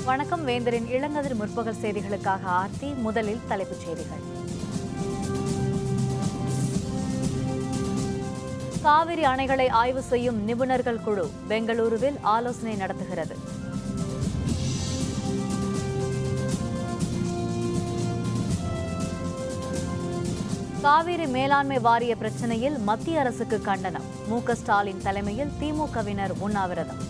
வணக்கம். வேந்தரின் இளங்கதிர் முற்பகல் செய்திகளுக்காக ஆர்த்தி. முதலில் தலைப்புச் செய்திகள். காவிரி அணைகளை ஆய்வு செய்யும் நிபுணர்கள் குழு பெங்களூருவில் ஆலோசனை நடத்துகிறது. காவிரி மேலாண்மை வாரிய பிரச்சினையில் மத்திய அரசுக்கு கண்டனம். மு.க. ஸ்டாலின் தலைமையில் திமுகவினர் உண்ணாவிரதம்.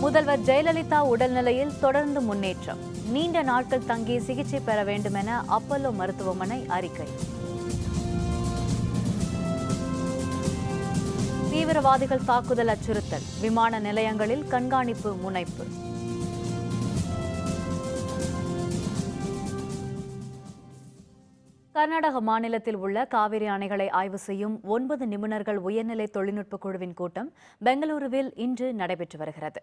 முதல்வர் ஜெயலலிதா உடல்நிலையில் தொடர்ந்து முன்னேற்றம். நீண்ட நாட்கள் தங்கி சிகிச்சை பெற வேண்டும் என அப்பல்லோ மருத்துவமனை அறிக்கை. தீவிரவாதிகள் தாக்குதல் அச்சுறுத்தல். விமான நிலையங்களில் கண்காணிப்பு முனைப்பு. கர்நாடக மாநிலத்தில் உள்ள காவிரி அணைகளை ஆய்வு செய்யும் 9 நிபுணர்கள் உயர்நிலை தொழில்நுட்ப குழுவின் கூட்டம் பெங்களூருவில் இன்று நடைபெற்று வருகிறது.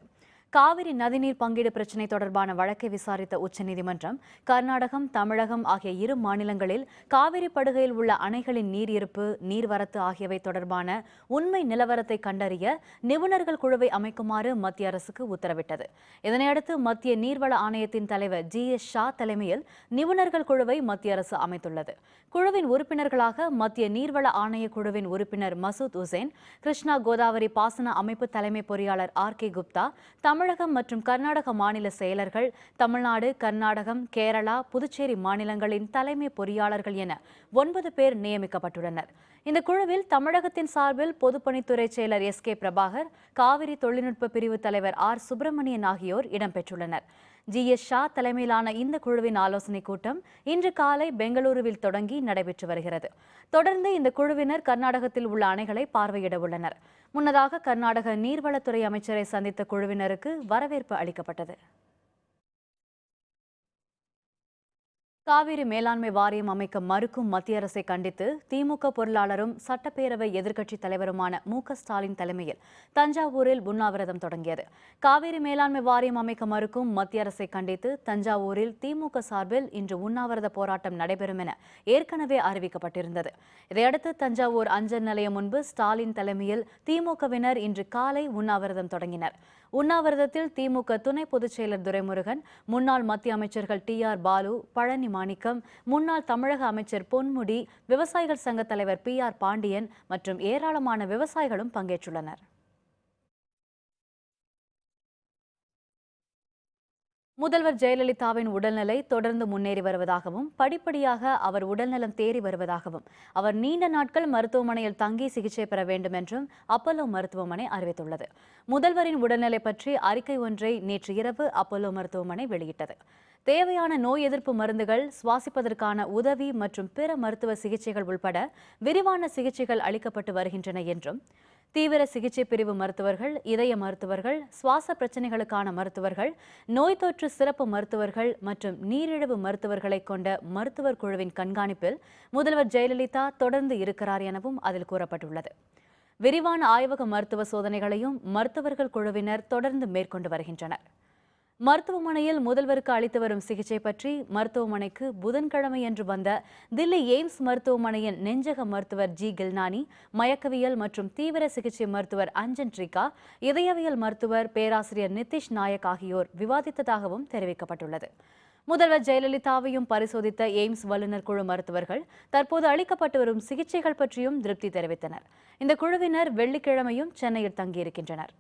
காவிரி நதிநீர் பங்கீடு பிரச்சினை தொடர்பான வழக்கை விசாரித்த உச்சநீதிமன்றம் கர்நாடகம், தமிழகம் ஆகிய இரு மாநிலங்களில் காவிரி படுகையில் உள்ள அணைகளின் நீர் இருப்பு, நீர்வரத்து ஆகியவை தொடர்பான உண்மை நிலவரத்தை கண்டறிய நிபுணர்கள் குழுவை அமைக்குமாறு மத்திய அரசுக்கு உத்தரவிட்டது. இதனையடுத்து மத்திய நீர்வள ஆணையத்தின் தலைவர் G.S. ஷா தலைமையில் நிபுணர்கள் குழுவை மத்திய அரசு அமைத்துள்ளது. குழுவின் உறுப்பினர்களாக மத்திய நீர்வள ஆணைய குழுவின் உறுப்பினர் மசூத் உசேன், கிருஷ்ணா கோதாவரி பாசன அமைப்பு தலைமை பொறியாளர் R.K. குப்தா, தமிழகம் மற்றும் கர்நாடக மாநில செயலர்கள், தமிழ்நாடு, கர்நாடகம், கேரளா, புதுச்சேரி மாநிலங்களின் தலைமை பொறியாளர்கள் என 9 பேர் நியமிக்கப்பட்டுள்ளனர். இந்த குழுவில் தமிழகத்தின் சார்பில் பொதுப்பணித்துறை செயலர் S.K. பிரபாகர், காவிரி தொழில்நுட்ப பிரிவு தலைவர் R. சுப்பிரமணியன் ஆகியோர் இடம்பெற்றுள்ளனர். G.S. ஷா தலைமையிலான இந்த குழுவின் ஆலோசனைக் கூட்டம் இன்று காலை பெங்களூருவில் தொடங்கி நடைபெற்று வருகிறது. தொடர்ந்து இந்த குழுவினர் கர்நாடகத்தில் உள்ள அணைகளை பார்வையிட உள்ளனர். முன்னதாக கர்நாடக நீர்வளத்துறை அமைச்சரை சந்தித்த குழுவினருக்கு வரவேற்பு அளிக்கப்பட்டது. காவிரி மேலாண்மை வாரியம் அமைக்க மறுக்கும் மத்திய அரசை கண்டித்து திமுக பொருளாளரும் சட்டப்பேரவை எதிர்க்கட்சித் தலைவருமான மு.க. ஸ்டாலின் தலைமையில் தஞ்சாவூரில் உண்ணாவிரதம் தொடங்கியது. காவிரி மேலாண்மை வாரியம் அமைக்க மறுக்கும் மத்திய அரசை கண்டித்து தஞ்சாவூரில் திமுக சார்பில் இன்று உண்ணாவிரத போராட்டம் நடைபெறும் என ஏற்கனவே அறிவிக்கப்பட்டிருந்தது. இதையடுத்து தஞ்சாவூர் அஞ்சல் நிலையம் முன்பு ஸ்டாலின் தலைமையில் திமுகவினர் இன்று காலை உண்ணாவிரதம் தொடங்கினர். உண்ணாவிரதத்தில் திமுக துணை பொதுச் செயலர் துரைமுருகன், முன்னாள் மத்திய அமைச்சர்கள் T.R. பாலு, பழனி மாணிக்கம், முன்னாள் தமிழக அமைச்சர் பொன்முடி, விவசாயிகள் சங்க தலைவர் P.R. பாண்டியன் மற்றும் ஏராளமான விவசாயிகளும் பங்கேற்றுள்ளனர். முதல்வர் ஜெயலலிதாவின் உடல்நிலை தொடர்ந்து முன்னேறி வருவதாகவும் படிப்படியாக அவர் உடல்நலம் தேறி வருவதாகவும் அவர் நீண்ட நாட்கள் மருத்துவமனையில் தங்கி சிகிச்சை பெற வேண்டும் என்றும் அப்பல்லோ மருத்துவமனை அறிவித்துள்ளது. முதல்வரின் உடல்நிலை பற்றி அறிக்கை ஒன்றை நேற்று இரவு அப்பல்லோ மருத்துவமனை வெளியிட்டது. தேவையான நோய் எதிர்ப்பு மருந்துகள், சுவாசிப்பதற்கான உதவி மற்றும் பிற மருத்துவ சிகிச்சைகள் உள்பட விரிவான சிகிச்சைகள் அளிக்கப்பட்டு வருகின்றன என்றும், தீவிர சிகிச்சை பிரிவு மருத்துவர்கள், இதய மருத்துவர்கள், சுவாச பிரச்சினைகளுக்கான மருத்துவர்கள், நோய் தொற்று சிறப்பு மருத்துவர்கள் மற்றும் நீரிழிவு மருத்துவர்களை கொண்ட மருத்துவர் குழுவின் கண்காணிப்பில் முதல்வர் ஜெயலலிதா தொடர்ந்து இருக்கிறார் எனவும் அதில் கூறப்பட்டுள்ளது. விரிவான ஆய்வக மருத்துவ சோதனைகளையும் மருத்துவர்கள் குழுவினர் தொடர்ந்து மேற்கொண்டு வருகின்றனர். மருத்துவமனையில் முதல்வருக்கு அளித்து வரும் சிகிச்சை பற்றி மருத்துவமனைக்கு புதன்கிழமையன்று வந்த தில்லி எய்ம்ஸ் மருத்துவமனையின் நெஞ்சக மருத்துவர் G. கில்னானி, மயக்கவியல் மற்றும் தீவிர சிகிச்சை மருத்துவர் அஞ்சன் ட்ரிகா, இதயவியல் மருத்துவர் பேராசிரியர் நிதிஷ் நாயக் ஆகியோர் விவாதித்ததாகவும் தெரிவிக்கப்பட்டுள்ளது. முதல்வர் ஜெயலலிதாவையும் பரிசோதித்த எய்ம்ஸ் வல்லுநர் குழு மருத்துவர்கள் தற்போது அளிக்கப்பட்டு வரும் சிகிச்சைகள் பற்றியும் திருப்தி தெரிவித்தனர். இந்த குழுவினர் வெள்ளிக்கிழமையும் சென்னையில் தங்கியிருக்கின்றனர்.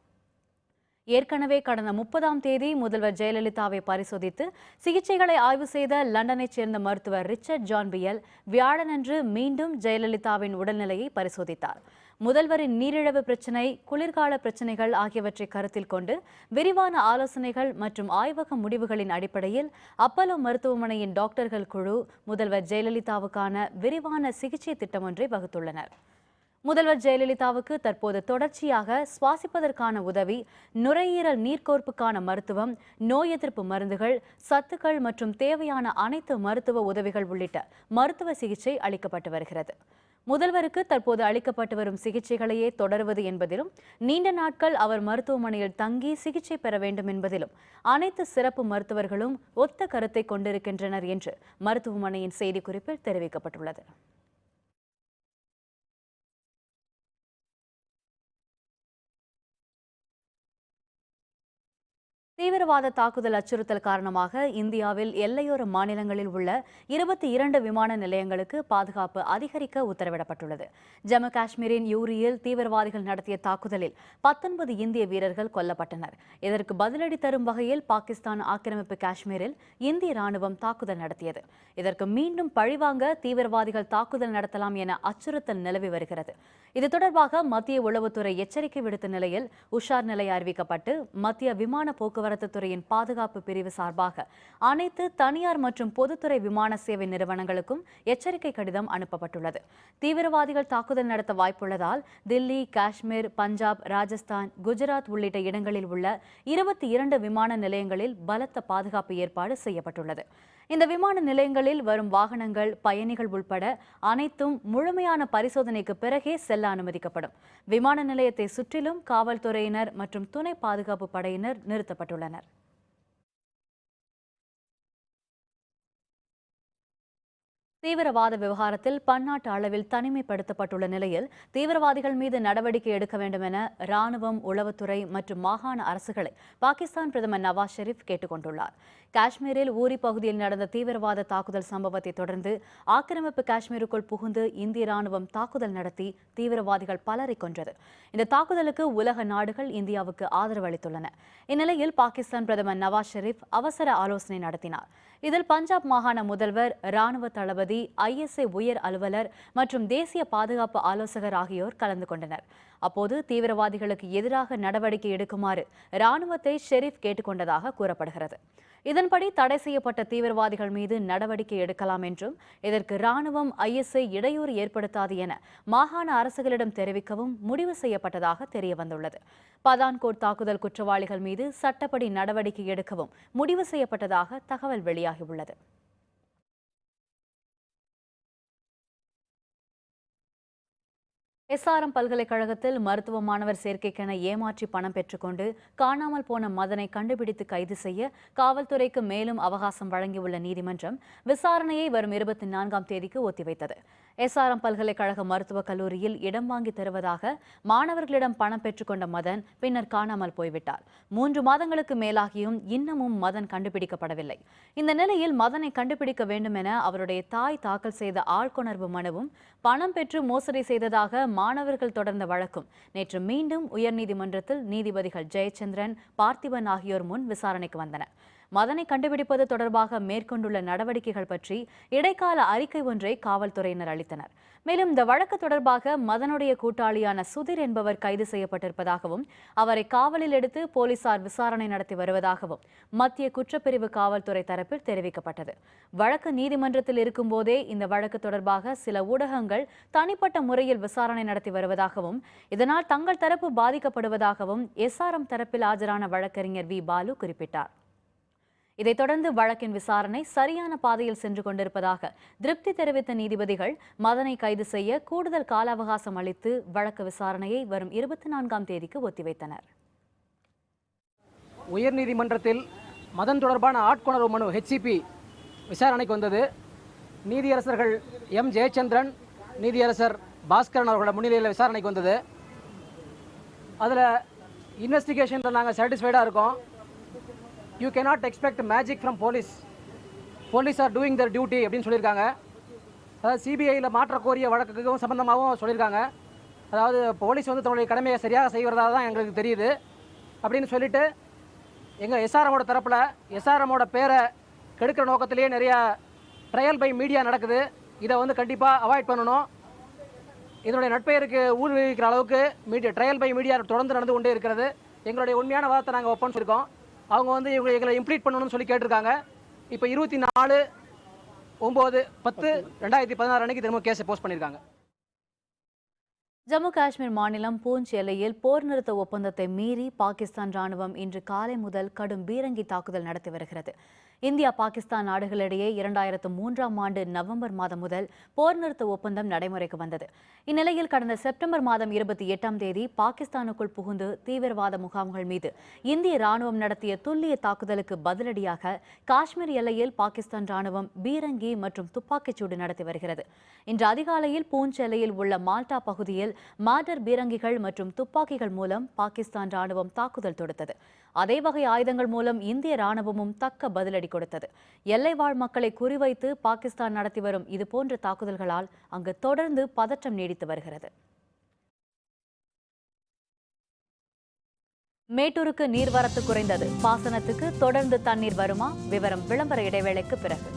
ஏற்கனவே கடந்த 30ஆம் தேதி முதல்வர் ஜெயலலிதாவை பரிசோதித்து சிகிச்சைகளை ஆய்வு செய்த லண்டனைச் சேர்ந்த மருத்துவர் ரிச்சர்ட் ஜான் பியல் வியாழனன்று மீண்டும் ஜெயலலிதாவின் உடல்நிலையை பரிசோதித்தார். முதல்வரின் நீரிழிவு பிரச்சினை, குளிர்கால பிரச்சினைகள் ஆகியவற்றை கருத்தில் கொண்டு விரிவான ஆலோசனைகள் மற்றும் ஆய்வக முடிவுகளின் அடிப்படையில் அப்பல்லோ மருத்துவமனையின் டாக்டர்கள் குழு முதல்வர் ஜெயலலிதாவுக்கான விரிவான சிகிச்சை திட்டம் ஒன்றை வகுத்துள்ளனர். முதல்வர் ஜெயலலிதாவுக்கு தற்போது தொடர்ச்சியாக சுவாசிப்பதற்கான உதவி, நுரையீரல் நீர்க்கோர்ப்புக்கான மருத்துவம், நோய் எதிர்ப்பு மருந்துகள், சத்துக்கள் மற்றும் தேவையான அனைத்து மருத்துவ உதவிகள் உள்ளிட்ட மருத்துவ சிகிச்சை அளிக்கப்பட்டு வருகிறது. முதல்வருக்கு தற்போது அளிக்கப்பட்டு வரும் சிகிச்சைகளையே தொடர்வது என்பதிலும், நீண்ட நாட்கள் அவர் மருத்துவமனையில் தங்கி சிகிச்சை பெற வேண்டும் என்பதிலும் அனைத்து சிறப்பு மருத்துவர்களும் ஒத்த கருத்தை கொண்டிருக்கின்றனர் என்று மருத்துவமனையின் செய்திக்குறிப்பில் தெரிவிக்கப்பட்டுள்ளது. தீவிரவாத தாக்குதல் அச்சுறுத்தல் காரணமாக இந்தியாவில் எல்லையோர மாநிலங்களில் உள்ள 22 விமான நிலையங்களுக்கு பாதுகாப்பு அதிகரிக்க உத்தரவிடப்பட்டுள்ளது. ஜம்மு காஷ்மீரின் யூரியில் தீவிரவாதிகள் நடத்திய தாக்குதலில் 19 இந்திய வீரர்கள் கொல்லப்பட்டனர். இதற்கு பதிலடி தரும் வகையில் பாகிஸ்தான் ஆக்கிரமிப்பு காஷ்மீரில் இந்திய ராணுவம் தாக்குதல் நடத்தியது. இதற்கு மீண்டும் பழிவாங்க தீவிரவாதிகள் தாக்குதல் நடத்தலாம் என அச்சுறுத்தல் நிலவி வருகிறது. இது தொடர்பாக மத்திய உளவுத்துறை எச்சரிக்கை விடுத்த நிலையில் உஷார் நிலை அறிவிக்கப்பட்டு மத்திய விமான போக்குவரத்து துறையின் பாதுகாப்பு பிரிவு சார்பாக அனைத்து தனியார் மற்றும் பொதுத்துறை விமான சேவை நிறுவனங்களுக்கும் எச்சரிக்கை கடிதம் அனுப்பப்பட்டுள்ளது. தீவிரவாதிகள் தாக்குதல் நடத்த வாய்ப்புள்ளதால் தில்லி, காஷ்மீர், பஞ்சாப், ராஜஸ்தான், குஜராத் உள்ளிட்ட இடங்களில் உள்ள 22 விமான நிலையங்களில் பலத்த பாதுகாப்பு ஏற்பாடு செய்யப்பட்டுள்ளது. இந்த விமான நிலையங்களில் வரும் வாகனங்கள், பயணிகள் உட்பட அனைத்தும் முழுமையான பரிசோதனைக்கு பிறகே செல்ல அனுமதிக்கப்படும். விமான நிலையத்தை சுற்றிலும் காவல்துறையினர் மற்றும் துணை பாதுகாப்பு படையினர் நிறுத்தப்பட்டுள்ளனர். தீவிரவாத விவகாரத்தில் பன்னாட்டு அளவில் தனிமைப்படுத்தப்பட்டுள்ள நிலையில் தீவிரவாதிகள் மீது நடவடிக்கை எடுக்க வேண்டும் என ராணுவம், உளவுத்துறை மற்றும் மாகாண அரசுகளை பாகிஸ்தான் பிரதமர் நவாஸ் ஷெரீப் கேட்டுக் கொண்டுள்ளார். காஷ்மீரில் ஊரி பகுதியில் நடந்த தீவிரவாத தாக்குதல் சம்பவத்தை தொடர்ந்து ஆக்கிரமிப்பு காஷ்மீருக்குள் புகுந்து இந்திய ராணுவம் தாக்குதல் நடத்தி தீவிரவாதிகள் பலரை கொன்றது. இந்த தாக்குதலுக்கு உலக நாடுகள் இந்தியாவுக்கு ஆதரவு அளித்துள்ளன. இந்நிலையில் பாகிஸ்தான் பிரதமர் நவாஸ் ஷெரீப் அவசர ஆலோசனை நடத்தினார். இதில் பஞ்சாப் மாகாண முதல்வர், ராணுவ தளபதி, ISA உயர் அலுவலர் மற்றும் தேசிய பாதுகாப்பு ஆலோசகர் ஆகியோர் கலந்து கொண்டனர். அப்போது தீவிரவாதிகளுக்கு எதிராக நடவடிக்கை எடுக்குமாறு ராணுவத்தை ஷெரீப் கேட்டுக்கொண்டதாக கூறப்படுகிறது. இதன்படி தடை செய்யப்பட்ட தீவிரவாதிகள் மீது நடவடிக்கை எடுக்கலாம் என்றும் இதற்கு ராணுவம், ISA இடையூறு ஏற்படுத்தாது என மாகாண அரசுகளிடம் தெரிவிக்கவும் முடிவு செய்யப்பட்டதாக தெரியவந்துள்ளது. பதான்கோட் தாக்குதல் குற்றவாளிகள் மீது சட்டப்படி நடவடிக்கை எடுக்கவும் முடிவு செய்யப்பட்டதாக தகவல் வெளியாகியுள்ளது. SRM பல்கலைக்கழகத்தில் மருத்துவ மாணவர் சேர்க்கைக்கென ஏமாற்றி பணம் பெற்றுக்கொண்டு காணாமல் போன மதனை கண்டுபிடித்து கைது செய்ய காவல்துறைக்கு மேலும் அவகாசம் வழங்கியுள்ள நீதிமன்றம் விசாரணையை வரும் 24ஆம் தேதிக்கு ஒத்திவைத்தது. SRM பல்கலைக்கழக மருத்துவக் கல்லூரியில் இடம் வாங்கி தருவதாக மாணவர்களிடம் பணம் பெற்றுக்கொண்ட மதன் பின்னர் காணாமல் போய்விட்டார். 3 மாதங்களுக்கு மேலாகியும் இன்னமும் மதன் கண்டுபிடிக்கப்படவில்லை. இந்த நிலையில் மதனை கண்டுபிடிக்க வேண்டும் என அவருடைய தாய் தாக்கல் செய்த ஆள்கொணர்வு மனுவும், பணம் பெற்று மோசடி செய்ததாக மாணவர்கள் தொடர்ந்த வழக்கும் நேற்று மீண்டும் உயர்நீதிமன்றத்தில் நீதிபதிகள் ஜெயச்சந்திரன், பார்த்திபன் ஆகியோர் முன் விசாரணைக்கு வந்தன. மதனை கண்டுபிடிப்பது தொடர்பாக மேற்கொண்டுள்ள நடவடிக்கைகள் பற்றி இடைக்கால அறிக்கை ஒன்றை காவல்துறையினர் அளித்தனர். மேலும் இந்த வழக்கு தொடர்பாக மதனுடைய கூட்டாளியான சுதிர் என்பவர் கைது செய்யப்பட்டிருப்பதாகவும் அவரை காவலில் எடுத்து போலீசார் விசாரணை நடத்தி வருவதாகவும் மத்திய குற்றப்பிரிவு காவல்துறை தரப்பில் தெரிவிக்கப்பட்டது. வழக்கு நீதிமன்றத்தில் இருக்கும்போதே இந்த வழக்கு தொடர்பாக சில ஊடகங்கள் தனிப்பட்ட முறையில் விசாரணை நடத்தி வருவதாகவும் இதனால் தங்கள் தரப்பு பாதிக்கப்படுவதாகவும் SRM தரப்பில் ஆஜரான வழக்கறிஞர் V. பாலு குறிப்பிட்டார். இதைத் தொடர்ந்து வழக்கின் விசாரணை சரியான பாதையில் சென்று கொண்டிருப்பதாக திருப்தி தெரிவித்த நீதிபதிகள் மதனை கைது செய்ய கூடுதல் கால அவகாசம் அளித்து வழக்கு விசாரணையை வரும் 24ஆம் தேதிக்கு ஒத்திவைத்தனர். உயர்நீதிமன்றத்தில் மதன் தொடர்பான ஆட்கொணர்வு மனு HCP விசாரணைக்கு வந்தது. நீதியரசர்கள் M. ஜெயச்சந்திரன், நீதியரசர் பாஸ்கரன் அவர்களோட முன்னிலையில் விசாரணைக்கு வந்தது. அதில் இன்வெஸ்டிகேஷனில் நாங்கள் சாட்டிஸ்ஃபைடாக இருக்கோம். You cannot expect magic from police. Police are doing their duty அப்படின்னு சொல்லியிருக்காங்க. அதாவது CBIயில் மாற்ற கோரிய வழக்குக்கும் சம்பந்தமாகவும் சொல்லியிருக்காங்க. அதாவது போலீஸ் வந்து தன்னுடைய கடமையை சரியாக செய்வதாக தான் எங்களுக்கு தெரியுது அப்படின்னு சொல்லிட்டு எங்கள் SRMோட தரப்பில் SRMோட பேரை கெடுக்கிற நோக்கத்திலேயே நிறையா ட்ரையல் பை மீடியா நடக்குது. இதை வந்து கண்டிப்பாக அவாய்ட் பண்ணணும். இதனுடைய நட்பெயருக்கு ஊக்குவிக்கிற அளவுக்கு ட்ரையல் பை மீடியா தொடர்ந்து நடந்து கொண்டே இருக்கிறது. எங்களுடைய உண்மையான வாதத்தை நாங்கள் ஒப்பன் சொல்லியிருக்கோம். அவங்க வந்து எங்களை இம்ப்ளீட் பண்ணணும்னு சொல்லி கேட்டிருக்காங்க. இப்போ 24/9/10/2016 அன்னைக்கு திரும்ப கேஸை போஸ்ட் பண்ணியிருக்காங்க. ஜம்மு காஷ்மீர் மாநிலம் பூஞ்ச் எல்லையில் போர் நிறுத்த ஒப்பந்தத்தை மீறி பாகிஸ்தான் ராணுவம் இன்று காலை முதல் கடும் பீரங்கி தாக்குதல் நடத்தி வருகிறது. இந்தியா, பாகிஸ்தான் நாடுகளிடையே 2003ஆம் ஆண்டு நவம்பர் மாதம் முதல் போர் நிறுத்த ஒப்பந்தம் நடைமுறைக்கு வந்தது. இந்நிலையில் கடந்த செப்டம்பர் மாதம் 28ஆம் தேதி பாகிஸ்தானுக்குள் புகுந்து தீவிரவாத முகாம்கள் மீது இந்திய ராணுவம் நடத்திய துல்லிய தாக்குதலுக்கு பதிலடியாக காஷ்மீர் எல்லையில் பாகிஸ்தான் ராணுவம் பீரங்கி மற்றும் துப்பாக்கிச்சூடு நடத்தி வருகிறது. இன்று அதிகாலையில் பூஞ்ச் எல்லையில் உள்ள மால்டா பகுதியில் மார்டர் பீரங்கிகள் மற்றும் துப்பாக்கிகள் மூலம் பாகிஸ்தான் ராணுவம் தாக்குதல் தொடுத்தது. அதே வகை ஆயுதங்கள் மூலம் இந்திய ராணுவமும் தக்க பதிலடி கொடுத்தது. எல்லைவாழ் மக்களை குறிவைத்து பாகிஸ்தான் நடத்தி வரும் இதுபோன்ற தாக்குதல்களால் அங்கு தொடர்ந்து பதற்றம் நீடித்து வருகிறது. மேட்டூருக்கு நீர்வரத்து குறைந்தது. பாசனத்துக்கு தொடர்ந்து தண்ணீர் வருமா? விவரம் விளம்பர இடைவேளைக்கு பிறகு.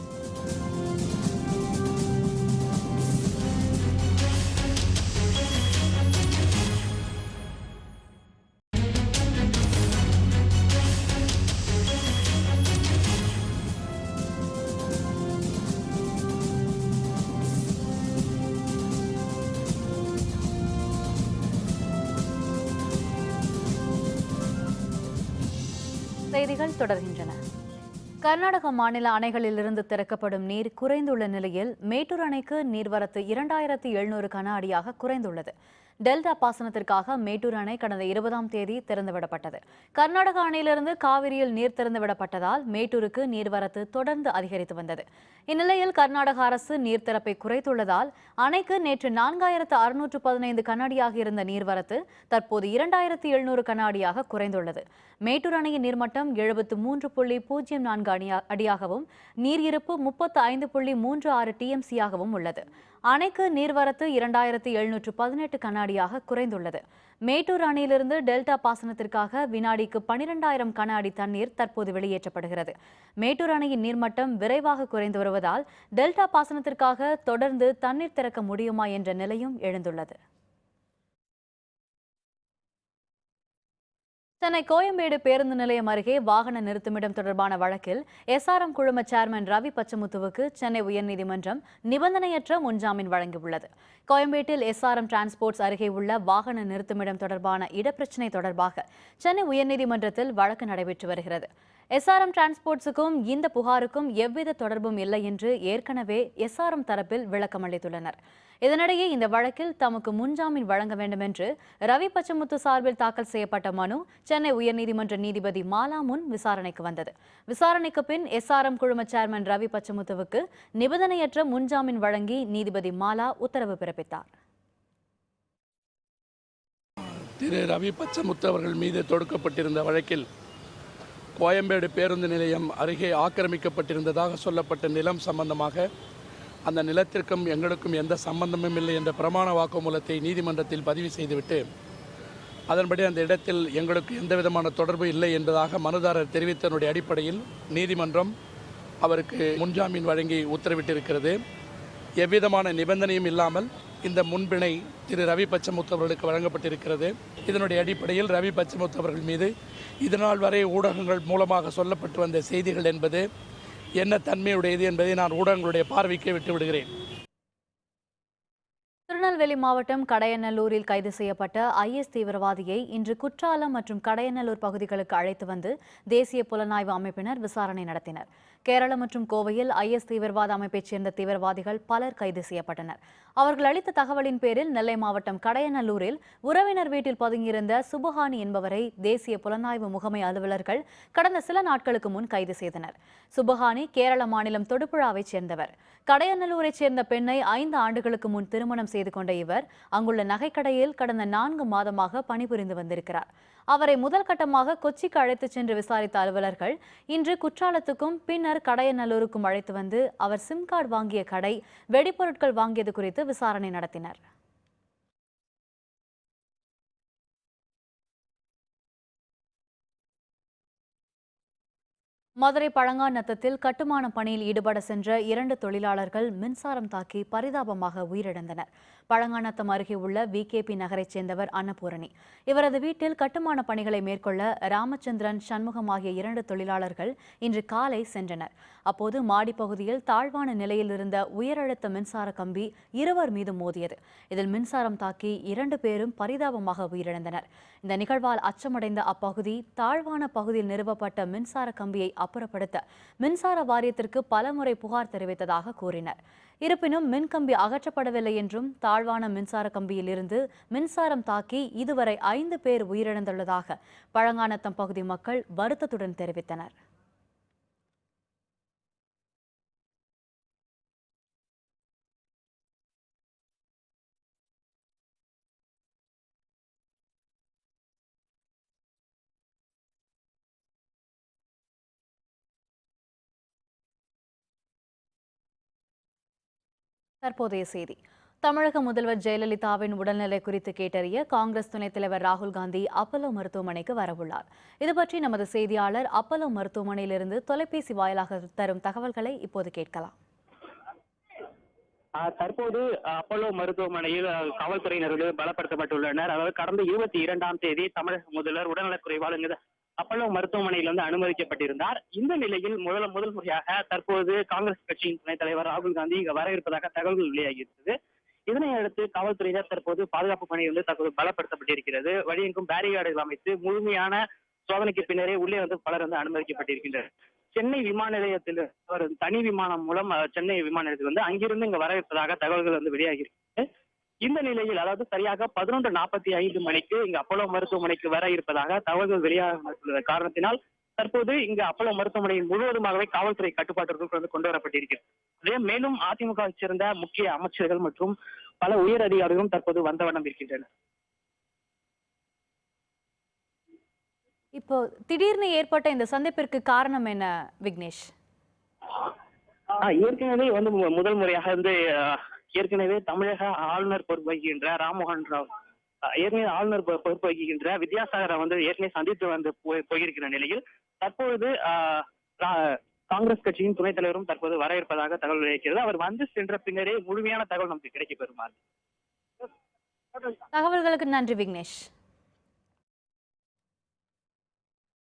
செய்திகள் தொடர்கின்றன. கர்நாடக மாநில அணைகளிலிருந்து திறக்கப்படும் நீர் குறைந்துள்ள நிலையில் மேட்டூர் அணைக்கு நீர்வரத்து 2700 கன அடியாக குறைந்துள்ளது. டெல்டா பாசனத்திற்காக மேட்டூர் அணை கடந்த 20ஆம் தேதி திறந்துவிடப்பட்டது. கர்நாடக அணையிலிருந்து காவிரியில் நீர் திறந்துவிடப்பட்டதால் மேட்டூருக்கு நீர்வரத்து தொடர்ந்து அதிகரித்து வந்தது. இந்நிலையில் கர்நாடக அரசு நீர் திறப்பை குறைத்துள்ளதால் அணைக்கு நேற்று 4615 கன அடியாக இருந்த நீர்வரத்து தற்போது 2700 கன அடியாக குறைந்துள்ளது. மேட்டூர் அணையின் நீர்மட்டம் 73.04 அடியாகவும் நீர் இருப்பு 35.36 டிஎம்சியாகவும் உள்ளது. அணைக்கு நீர்வரத்து 2718 கன அடியாக குறைந்துள்ளது. மேட்டூர் அணையிலிருந்து டெல்டா பாசனத்திற்காக வினாடிக்கு 12,000 கன அடி தண்ணீர் தற்போது வெளியேற்றப்படுகிறது. மேட்டூர் அணையின் நீர்மட்டம் விரைவாக குறைந்து வருவதால் டெல்டா பாசனத்திற்காக தொடர்ந்து தண்ணீர் திறக்க முடியுமா என்ற நிலையும் எழுந்துள்ளது. சென்னை கோயம்பேடு பேருந்து நிலையம் அருகே வாகன நிறுத்துமிடம் தொடர்பான வழக்கில் எஸ்ஆர்எம் குழும சேர்மன் ரவி பச்சமுத்துவுக்கு சென்னை உயர்நீதிமன்றம் நிபந்தனையற்ற முன்ஜாமீன் வழங்கியுள்ளது. கோயம்பேட்டில் எஸ்ஆர்எம் டிரான்ஸ்போர்ட்ஸ் அருகே உள்ள வாகன நிறுத்துமிடம் தொடர்பான இடப்பிரச்சினை தொடர்பாக சென்னை உயர்நீதிமன்றத்தில் வழக்கு நடைபெற்று வருகிறது. எஸ்ஆர்எம் டிரான்ஸ்போர்ட்ஸுக்கும் இந்த புகாருக்கும் எவ்வித தொடர்பும் இல்லை என்று ஏற்கனவே எஸ்ஆர்எம் தரப்பில் விளக்கம் அளித்துள்ளனர். இதனிடையே இந்த வழக்கில் தமக்கு முன்ஜாமீன் வழங்க வேண்டும் என்று ரவி பச்சமுத்து சார்பில் தாக்கல் செய்யப்பட்ட மனு சென்னை உயர்நீதிமன்ற நீதிபதி மாலா முன் விசாரணைக்கு வந்தது. விசாரணைக்கு பின் எஸ்ஆர்எம் குழும சேர்மன் ரவி பச்சமுத்துவுக்கு நிபந்தனையற்ற முன்ஜாமீன் வழங்கி நீதிபதி மாலா உத்தரவு பிறப்பித்தார். திரு ரவி பச்சமுத்து அவர்கள் மீது தொடுக்கப்பட்டிருந்த வழக்கில் கோயம்பேடு பேருந்து நிலையம் அருகே ஆக்கிரமிக்கப்பட்டிருந்ததாக சொல்லப்பட்ட நிலம் சம்பந்தமாக அந்த நிலத்திற்கும் எங்களுக்கும் எந்த சம்பந்தமும் இல்லை என்ற பிரமாண வாக்குமூலத்தை நீதிமன்றத்தில் பதிவு செய்துவிட்டு அதன்படி அந்த இடத்தில் எங்களுக்கு எந்த விதமான தொடர்பு இல்லை என்பதாக மனுதாரர் தெரிவித்ததனுடைய அடிப்படையில் நீதிமன்றம் அவருக்கு முன்ஜாமீன் வழங்கி உத்தரவிட்டிருக்கிறது. எவ்விதமான நிபந்தனையும் இல்லாமல் இந்த முன்பிணை திரு ரவி பச்சமுத்து அவர்களுக்கு வழங்கப்பட்டிருக்கிறது. இதனுடைய அடிப்படையில் ரவி பச்சமுத்து அவர்கள் மீது இதனால் வரை ஊடகங்கள் மூலமாக சொல்லப்பட்டு வந்த செய்திகள் என்பது என்ன தன்மையுடையது என்பதை நான் ஊடகங்களுடைய பார்வைக்கு விட்டுவிடுகிறேன். திருநெல்வேலி மாவட்டம் கடையநல்லூரில் கைது செய்யப்பட்ட ஐஎஸ் தீவிரவாதியை இன்று குற்றாலம் மற்றும் கடையநல்லூர் பகுதிகளுக்கு அழைத்து வந்து தேசிய புலனாய்வு அமைப்பினர் விசாரணை நடத்தினர். கேரளம் மற்றும் கோவையில் ஐஎஸ் தீவிரவாத அமைப்பைச் சேர்ந்த தீவிரவாதிகள் பலர் கைது செய்யப்பட்டனர். அவர்கள் அளித்த தகவலின் பேரில் நெல்லை மாவட்டம் கடையநல்லூரில் உறவினர் வீட்டில் பதுங்கியிருந்த சுபஹானி என்பவரை தேசிய புலனாய்வு முகமை அலுவலர்கள் கடந்த சில நாட்களுக்கு முன் கைது செய்தனர். சுபஹானி கேரள மாநிலம் தொடுபுழாவைச் சேர்ந்தவர். கடையநல்லூரைச் சேர்ந்த பெண்ணை 5 ஆண்டுகளுக்கு முன் திருமணம் செய்து கொண்ட இவர் அங்குள்ள நகைக்கடையில் கடந்த 4 மாதமாக பணிபுரிந்து வந்திருக்கிறார். அவரை முதல் கட்டமாக கொச்சிக்கு அழைத்துச் சென்று விசாரித்த அலுவலர்கள் இன்று குற்றாலத்துக்கும் பின்னர் கடையநல்லூருக்கும் அழைத்து வந்து அவர் சிம் கார்டு வாங்கிய கடை, வெடிப்பொருட்கள் வாங்கியது குறித்து விசாரணை நடத்தினர். மதுரை பழங்காநத்தத்தில் கட்டுமான பணியில் ஈடுபட சென்ற 2 தொழிலாளர்கள் மின்சாரம் தாக்கி பரிதாபமாக உயிரிழந்தனர். பழங்காநத்தம் அருகே உள்ள விகேபி நகரைச் சேர்ந்தவர் அன்னபூரணி. இவரது வீட்டில் கட்டுமான பணிகளை மேற்கொள்ள ராமச்சந்திரன், சண்முகம் ஆகிய 2 தொழிலாளர்கள் இன்று காலை சென்றனர். அப்போது மாடிப்பகுதியில் தாழ்வான நிலையில் இருந்த உயரழுத்த மின்சார கம்பி இருவர் மீது மோதியது. இதில் மின்சாரம் தாக்கி 2 பேரும் பரிதாபமாக உயிரிழந்தனர். இந்த நிகழ்வால் அச்சமடைந்த அப்பகுதி தாழ்வான பகுதியில் நிறுவப்பட்ட மின்சார கம்பியை அப்புறப்படுத்த மின்சார வாரியத்திற்கு பலமுறை புகார் தெரிவித்ததாக கூறினர். இருப்பினும் மின்கம்பி அகற்றப்படவில்லை என்றும் தாழ்வான மின்சார கம்பியில் இருந்து மின்சாரம் தாக்கி இதுவரை 5 பேர் உயிரிழந்துள்ளதாக பழங்காநத்தம் பகுதி மக்கள் வருத்தத்துடன் தெரிவித்தனர். தற்போதைய செய்தி. தமிழக முதல்வர் ஜெயலலிதாவின் உடல்நிலை குறித்து கேட்டறிய காங்கிரஸ் துணைத் தலைவர் ராகுல் காந்தி அப்பல்லோ மருத்துவமனைக்கு வரவுள்ளார். இதுபற்றி நமது செய்தியாளர் அப்பல்லோ மருத்துவமனையிலிருந்து தொலைபேசி வாயிலாக தரும் தகவல்களை இப்போது கேட்கலாம். தற்போது அப்பல்லோ மருத்துவமனையில் காவல்துறையினர் பலப்படுத்தப்பட்டுள்ளனர். அதாவது கடந்த 22ஆம் தேதி தமிழக முதல்வர் உடல்நலக்குறைவால் அப்பல்லோ மருத்துவமனையில் அனுமதிக்கப்பட்டிருந்தார். இந்த நிலையில் முதல் முறையாக தற்போது காங்கிரஸ் கட்சியின் துணைத் தலைவர் ராகுல் காந்தி இங்கு வர இருப்பதாக தகவல்கள் வெளியாகியிருந்தது. இதனை அடுத்து காவல்துறையினர் தற்போது பாதுகாப்பு பணி தற்போது பலப்படுத்தப்பட்டிருக்கிறது. வழியெங்கும் பேரிகார்டுகள் அமைத்து முழுமையான சோதனைக்கு பின்னரே உள்ளே பலர் அனுமதிக்கப்பட்டிருக்கின்றனர். சென்னை விமான நிலையத்தில் ஒரு தனி விமானம் மூலம் சென்னை விமான நிலையத்தில் அங்கிருந்து இங்க வர இருப்பதாக தகவல்கள் வெளியாகியிருக்கிறது. இந்த நிலையில் அதாவது சரியாக 11:45 மணிக்கு இங்கு அப்பல்லோ மருத்துவமனைக்கு வர இருப்பதாக தகவல்கள் வெளியாக காரணத்தினால் தற்போது இங்கு அப்பல்லோ மருத்துவமனை முழுவதுமாகவே காவல்துறை கட்டுப்பாட்டிற்குள் கொண்டு வரப்பட்டிருக்கிறது. அதே மேலும் அதிமுகவை சேர்ந்த முக்கிய அமைச்சர்கள் மற்றும் பல உயர் அதிகாரிகளும் தற்போது வந்த வண்ணம் இருக்கின்றனர். இப்போ திடீர்னு ஏற்பட்ட இந்த சந்திப்பிற்கு காரணம் என்ன விக்னேஷ்? ஏற்கனவே முதல் முறையாக ஏற்கனவே தமிழக ஆளுநர் பொறுப்பு வகிக்கின்ற ராம்மோகன் ராவ் ஏற்கனவே ஆளுநர் பொறுப்பு வகிக்கின்ற வித்யாசாகரை ஏற்கனவே சந்தித்து போயிருக்கிற நிலையில் தற்பொழுது காங்கிரஸ் கட்சியின் துணைத் தலைவரும் தற்போது வர இருப்பதாக தகவல் கிடைக்கிறது. அவர் சென்ற பின்னரே முழுமையான தகவல் நமக்கு கிடைக்க பெறுமாறு. தகவல்களுக்கு நன்றி விக்னேஷ்.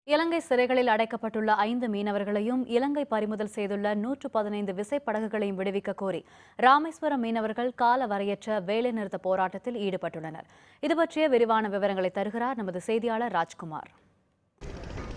இலங்கை சிறைகளில் அடைக்கப்பட்டுள்ள 5 மீனவர்களையும் இலங்கை பறிமுதல் செய்துள்ள 115 விசைப்படகுகளையும் விடுவிக்க கோரி ராமேஸ்வரம் மீனவர்கள் கால வரையற்ற வேலைநிறுத்த போராட்டத்தில் ஈடுபட்டுள்ளனர். இதுபற்றிய விரிவான விவரங்களை தருகிறார் நமது செய்தியாளர் ராஜ்குமார்.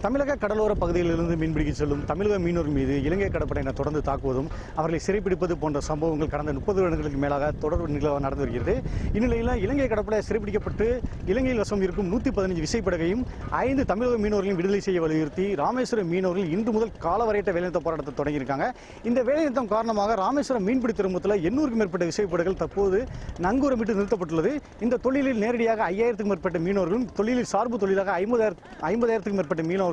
தமிழக கடலோர பகுதியிலிருந்து மீன்பிடிக்க செல்லும் தமிழக மீனவர்கள் மீது இலங்கை கடற்படையினர் தொடர்ந்து தாக்குவதும் அவர்களை சிறைப்பிடிப்பது போன்ற சம்பவங்கள் கடந்த 30 வருடங்களுக்கு மேலாக தொடர் நடந்து வருகிறது. இந்நிலையில் இலங்கை கடற்படை சிறைப்பிடிக்கப்பட்டு இலங்கையில் வசம் இருக்கும் 115 விசைப்படகையும் 5 தமிழக மீனவர்களையும் விடுதலை செய்ய வலியுறுத்தி ராமேஸ்வரம் மீனவர்கள் இன்று முதல் காலவரையற்ற வேலைநிறுத்த போராட்டத்தை தொடங்கியிருக்காங்க. இந்த வேலைநிறுத்தம் காரணமாக ராமேஸ்வரம் மீன்பிடி துறைமுகத்தில் 800க்கும் மேற்பட்ட விசைப்படகுகள் தற்போது நங்கூரமிட்டு நிறுத்தப்பட்டுள்ளது. இந்த தொழிலில் நேரடியாக 5000க்கும் மேற்பட்ட மீனவர்களும் தொழிலில் சார்பு தொழிலாக 50,000க்கும் மேற்பட்ட மீனவர்களும்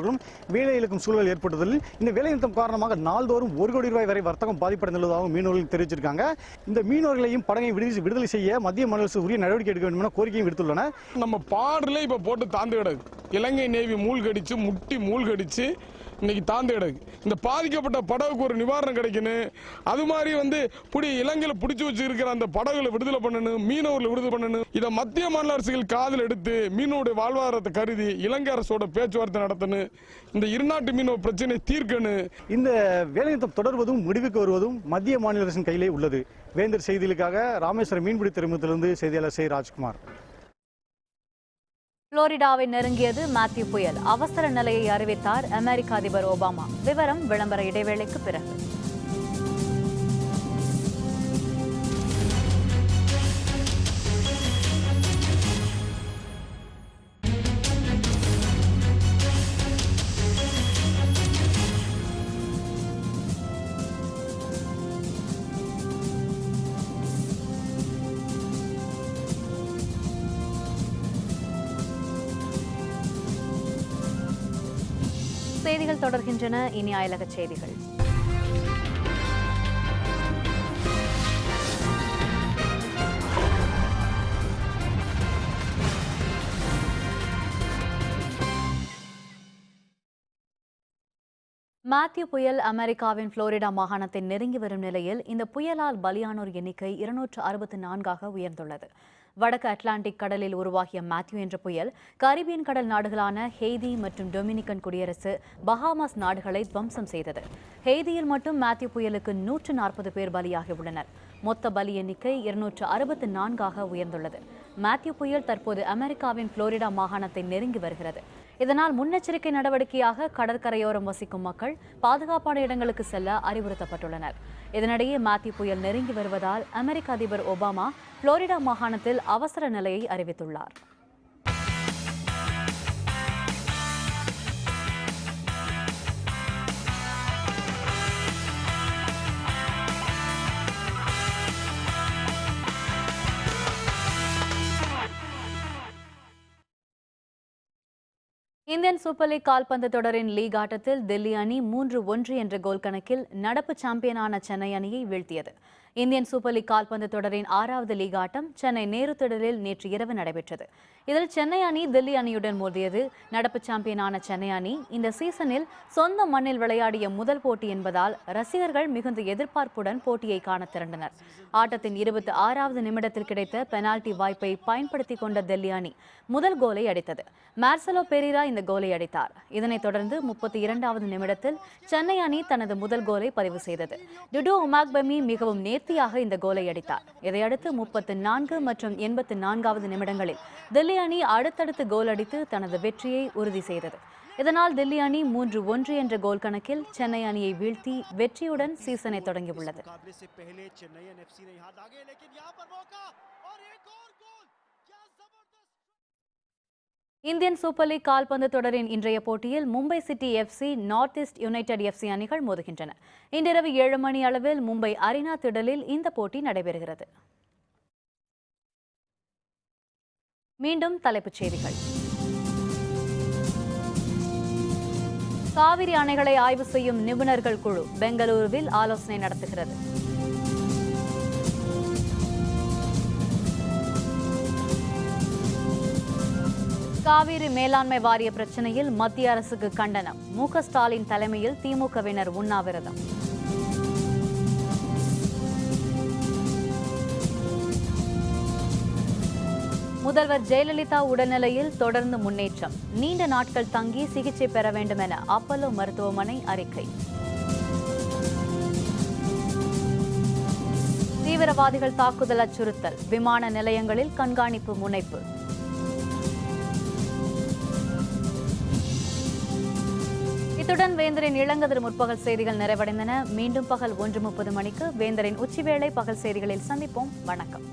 வேலை இழக்கும் சூழல் ஏற்பட்டதில் இந்த வேலைநிறுத்தம் காரணமாக நாள்தோறும் 1 கோடி ரூபாய் வரை வர்த்தகம் பாதிப்படைந்துள்ளதாக மீனவர்கள் தெரிவிச்சிருக்காங்க. இந்த மீனவர்களையும் படகை விடுதலை செய்ய மத்திய மாநில அரசு உரிய நடவடிக்கை எடுக்க வேண்டும் என கோரிக்கையும் விடுத்துள்ளனர். நம்ம பாடல இப்ப போட்டு தாந்து கிடக்கு. இலங்கை நேவி மூழ்கடிச்சு முட்டி மூழ்கடிச்சு இன்னைக்கு தாந்து கிடக்கு. இந்த பாதிக்கப்பட்ட படகுக்கு ஒரு நிவாரணம் கிடைக்கணும். அது மாதிரி இலங்கையில பிடிச்சு வச்சு இருக்கிற அந்த படகுகளை விடுதலை பண்ணணும், மீனவர்களை விடுதலை பண்ணணும். இதை மத்திய மாநில அரசுகள் காதில் எடுத்து மீனவருடைய வாழ்வாதாரத்தை கருதி இலங்கை அரசோட பேச்சுவார்த்தை நடத்தணும். இந்த இருநாட்டு மீனவ பிரச்சனை தீர்க்கணும். இந்த வேலைநிறுத்தம் தொடர்வதும் முடிவுக்கு வருவதும் மத்திய மாநில அரசின் கையிலே உள்ளது. வேந்தர் செய்திகளுக்காக ராமேஸ்வரம் மீன்பிடி துறைமுகத்திலிருந்து செய்தியாளர் சி ராஜ்குமார். புளோரிடாவை நெருங்கியது மேத்யூ புயல். அவசர நிலையை அறிவித்தார் அமெரிக்க அதிபர் ஒபாமா. விவரம் விளம்பர இடைவேளைக்கு பிறகு. செய்திகள் தொடர்கின்றன. இனி அயலக செய்திகள். மேத்யூ புயல் அமெரிக்காவின் புளோரிடா மாகாணத்தை நெருங்கி வரும் நிலையில் இந்த புயலால் பலியானோர் எண்ணிக்கை 264ஆக உயர்ந்துள்ளது. வடக்கு அட்லாண்டிக் கடலில் உருவாகிய மேத்யூ என்ற புயல் கரிபியன் கடல் நாடுகளான ஹெய்தி மற்றும் டொமினிக்கன் குடியரசு, பஹாமாஸ் நாடுகளை துவம்சம் செய்தது. ஹெய்தியில் மட்டும் மேத்யூ புயலுக்கு 140 பேர் பலியாகியுள்ளனர். மொத்த பலி எண்ணிக்கை 264ஆக உயர்ந்துள்ளது. மேத்யூ புயல் தற்போது அமெரிக்காவின் புளோரிடா மாகாணத்தை நெருங்கி வருகிறது. இதனால் முன்னெச்சரிக்கை நடவடிக்கையாக கடற்கரையோரம் வசிக்கும் மக்கள் பாதுகாப்பான இடங்களுக்கு செல்ல அறிவுறுத்தப்பட்டுள்ளனர். இதனிடையே மேத்யூ புயல் நெருங்கி வருவதால் அமெரிக்க அதிபர் ஒபாமா புளோரிடா மாகாணத்தில் அவசர நிலையை அறிவித்துள்ளார். இந்தியன் சூப்பர் லீக் கால்பந்து தொடரின் லீக் ஆட்டத்தில் தில்லி அணி 3-1 என்ற கோல் கணக்கில் நடப்பு சாம்பியனான சென்னை அணியை வீழ்த்தியது. இந்தியன் சூப்பர் லீக் கால்பந்து தொடரின் 6வது லீக் ஆட்டம் சென்னை நேரு திடலில் நேற்று இரவு நடைபெற்றது. இதில் சென்னை அணி தில்லி அணியுடன் மோதியது. நடப்பு சாம்பியனான சென்னை அணி இந்த சீசனில் சொந்த மண்ணில் விளையாடிய முதல் போட்டி என்பதால் ரசிகர்கள் மிகுந்த எதிர்பார்ப்புடன் போட்டியை காண திரண்டனர். ஆட்டத்தின் 26வது நிமிடத்தில் கிடைத்த பெனால்டி வாய்ப்பை பயன்படுத்திக் கொண்ட தில்லி அணி முதல் கோலை அடித்தது. மார்செலோ பெரேரா இந்த கோலை அடித்தார். இதனைத் தொடர்ந்து 32வது நிமிடத்தில் சென்னை அணி தனது முதல் கோலை பதிவு செய்தது. டுடு உமாக்பமி மிகவும் நேர்த்தியாக இந்த கோலை அடித்தார். இதையடுத்து 34 மற்றும் 84வது நிமிடங்களில் தில்லி அணி அடுத்தடுத்து கோல் அடித்து தனது வெற்றியை உறுதி செய்தது. இதனால் தில்லி அணி 3-1 என்ற கோல் கணக்கில் சென்னை அணியை வீழ்த்தி வெற்றியுடன் சீசனை தொடங்கியுள்ளது. இந்தியன் சூப்பர் லீக் கால்பந்து தொடரின் இன்றைய போட்டியில் Mumbai City FC, North East United FC அணிகள் மோதுகின்றன. இன்றிரவு 7 மணி அளவில் மும்பை அரினா திடலில் இந்த போட்டி நடைபெறுகிறது. மீண்டும் தலைப்புச் செய்திகள். காவிரி அணைகளை ஆய்வு செய்யும் நிபுணர்கள் குழு பெங்களூருவில் ஆலோசனை நடத்துகிறது. காவிரி மேலாண்மை வாரிய பிரச்சனையில் மத்திய அரசுக்கு கண்டனம். மு.க. ஸ்டாலின் தலைமையில் திமுகவினர் உண்ணாவிரதம். முதல்வர் ஜெயலலிதா உடல்நிலையில் தொடர்ந்து முன்னேற்றம். நீண்ட நாட்கள் தங்கி சிகிச்சை பெற வேண்டும் என அப்பல்லோ மருத்துவமனை அறிக்கை. தீவிரவாதிகள் தாக்குதல் அச்சுறுத்தல். விமான நிலையங்களில் கண்காணிப்பு முனைப்பு. இத்துடன் வேந்தரின் இளங்கதிர் முற்பகல் செய்திகள் நிறைவடைந்தன. மீண்டும் பகல் 1:30 மணிக்கு வேந்தரின் உச்சிவேளை பகல் செய்திகளில் சந்திப்போம். வணக்கம்.